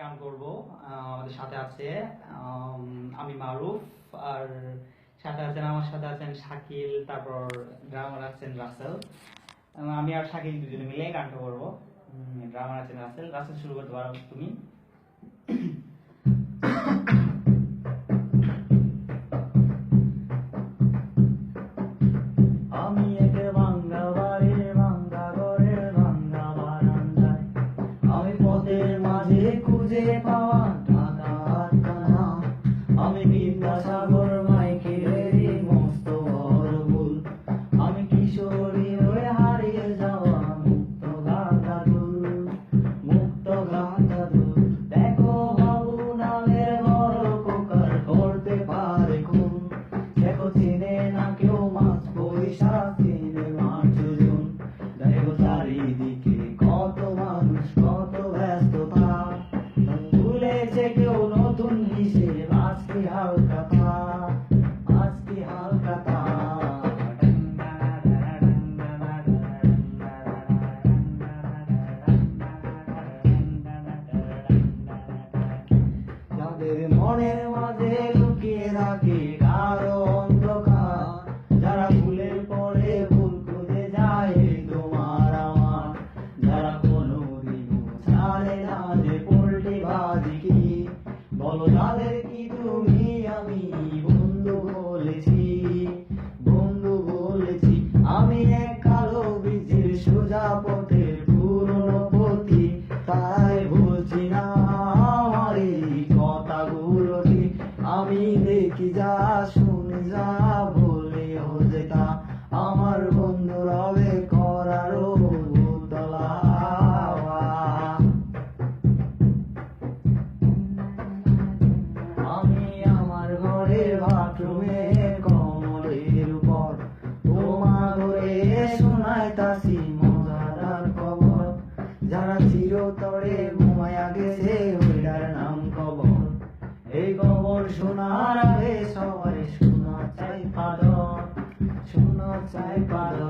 গান করব। আমাদের সাথে আছে আমি মারুফ, আর আমার সাথে আছেন শাকিল, তারপর ড্রামার আছেন রাসেল। আমি আর শাকিল দুজনে মিলে গানটা করবো। ড্রামার আছেন রাসেল। রাসেল, শুরু করতে পারো তুমি। আমি একে ভাঙ্গা বাড়ির ভাঙ্গা ঘরের ভাঙ্গা বারান্দায়, আমি পথের মাঝে খুঁজে পাওয়া ঢাকা আটখানা, আমি বিদ্যাসাগর মাইকেলেরই মস্ত বড় ভুল, আমি কিশোরী হয়ে হারিয়ে যাওয়া মুক্ত গাঁদা দুল, মুক্ত গাঁদা দুল। দেখো বাবু নামের বড় কোকার করতে পারে খুন, দেখো চিনে না কেউ মাছ পয়সা, চিনে মাছ জন। দেখো চারিদিকে কত মানুষ, কত ব্যস্ততা, ভুলেছে কেউ নতুন হিসেব আজকে হালকাতা, আজকে হালকাতা। যাদের মনের মাঝে লুকিয়ে রাখে কারো অন্ধকার, যারা ভুলের পরে ভুল খুঁজে যায় তোমার আমার, যারা কোনোদিনও ছাড়ে না যে পোল্টে বাজি কি, বলো তাদের কি তুমি আমি বন্ধু বলেছি, বন্ধু বলেছি। আমি এক কালো বীজের সোজা পথের পুরনো পথি, তাই বলছি না আমার এই কথাগুলো কি, আমি দেখি যা শুনে যা বলেও যেটা আমার বন্ধু রবে করারও উতলা। আমি আমার ঘরের বাথরুমে কমলের উপর তোমা করে শোনাইতাছি মজাদার খবর, যারা চিরতরে ঘুমায়া গেছে ওইটার নাম কবর। এই খবর শোনার আগে সবাই শোনা চাই পাদর, শোনা চাই পাদর।